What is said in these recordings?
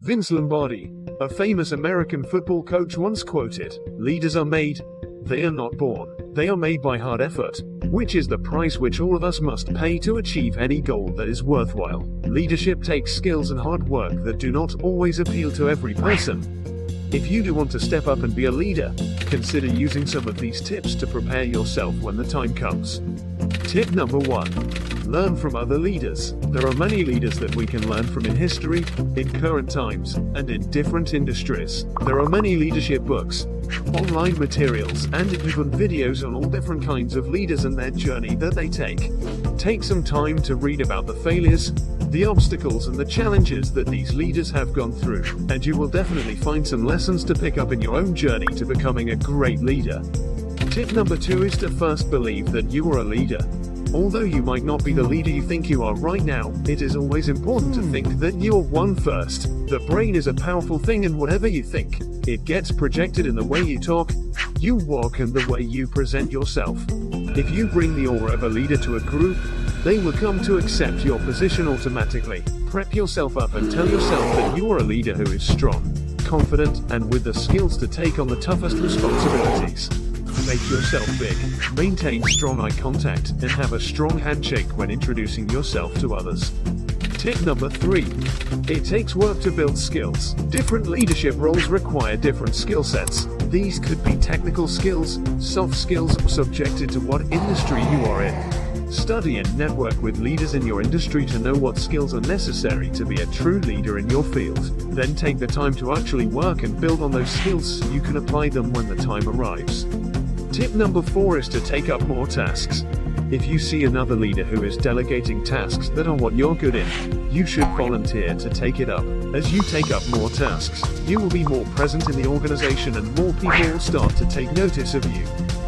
Vince Lombardi, a famous American football coach, once quoted, "Leaders are made, they are not born. They are made by hard effort, which is the price which all of us must pay to achieve any goal that is worthwhile." Leadership takes skills and hard work that do not always appeal to every person. If you do want to step up and be a leader, consider using some of these tips to prepare yourself when the time comes. Tip number 1. Learn from other leaders. There are many leaders that we can learn from in history, in current times, and in different industries. There are many leadership books, online materials, and even videos on all different kinds of leaders and their journey that they take. Take some time to read about the failures, the obstacles, and the challenges that these leaders have gone through, and you will definitely find some lessons to pick up in your own journey to becoming a great leader. Tip number 2 is to first believe that you are a leader. Although you might not be the leader you think you are right now, it is always important to think that you are one first. The brain is a powerful thing, and whatever you think, it gets projected in the way you talk, you walk, and the way you present yourself. If you bring the aura of a leader to a group, they will come to accept your position automatically. Prep yourself up and tell yourself that you are a leader who is strong, confident, and with the skills to take on the toughest responsibilities. Make yourself big, maintain strong eye contact, and have a strong handshake when introducing yourself to others. Tip number 3. It takes work to build skills. Different leadership roles require different skill sets. These could be technical skills, soft skills, or subjected to what industry you are in. Study and network with leaders in your industry to know what skills are necessary to be a true leader in your field. Then take the time to actually work and build on those skills so you can apply them when the time arrives. Tip number 4 is to take up more tasks. If you see another leader who is delegating tasks that are what you're good in, you should volunteer to take it up. As you take up more tasks, you will be more present in the organization and more people will start to take notice of you.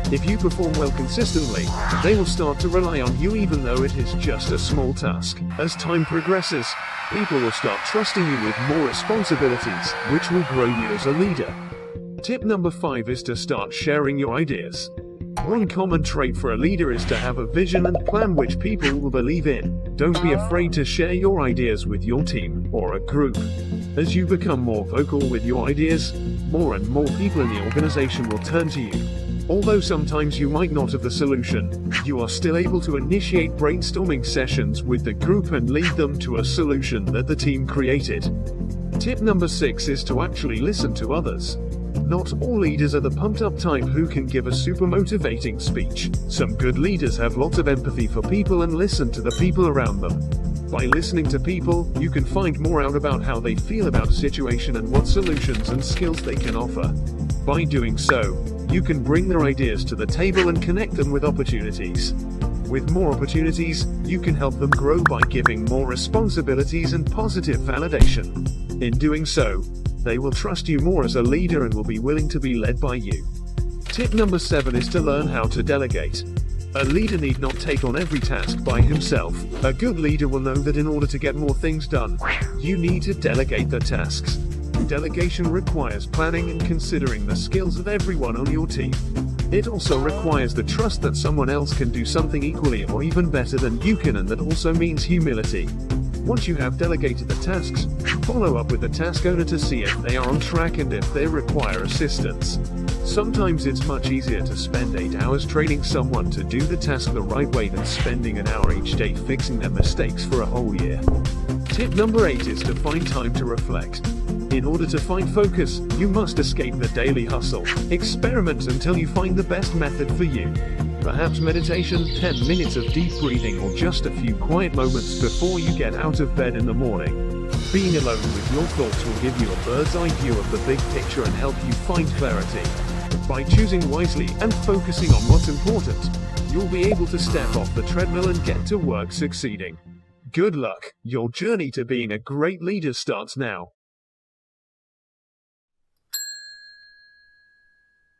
If you perform well consistently, they will start to rely on you even though it is just a small task. As time progresses, people will start trusting you with more responsibilities, which will grow you as a leader. Tip number 5 is to start sharing your ideas. One common trait for a leader is to have a vision and plan which people will believe in. Don't be afraid to share your ideas with your team or a group. As you become more vocal with your ideas, more and more people in the organization will turn to you. Although sometimes you might not have the solution, you are still able to initiate brainstorming sessions with the group and lead them to a solution that the team created. Tip number 6 is to actually listen to others. Not all leaders are the pumped-up type who can give a super motivating speech. Some good leaders have lots of empathy for people and listen to the people around them. By listening to people, you can find more out about how they feel about a situation and what solutions and skills they can offer. By doing so, you can bring their ideas to the table and connect them with opportunities. With more opportunities, you can help them grow by giving more responsibilities and positive validation. In doing so, they will trust you more as a leader and will be willing to be led by you. Tip number 7 is to learn how to delegate. A leader need not take on every task by himself. A good leader will know that in order to get more things done, you need to delegate the tasks. Delegation requires planning and considering the skills of everyone on your team. It also requires the trust that someone else can do something equally or even better than you can, and that also means humility. Once you have delegated the tasks, follow up with the task owner to see if they are on track and if they require assistance. Sometimes it's much easier to spend 8 hours training someone to do the task the right way than spending an hour each day fixing their mistakes for a whole year. Tip number 8 is to find time to reflect. In order to find focus, you must escape the daily hustle. Experiment until you find the best method for you. Perhaps meditation, 10 minutes of deep breathing, or just a few quiet moments before you get out of bed in the morning. Being alone with your thoughts will give you a bird's eye view of the big picture and help you find clarity. By choosing wisely and focusing on what's important, you'll be able to step off the treadmill and get to work succeeding. Good luck! Your journey to being a great leader starts now.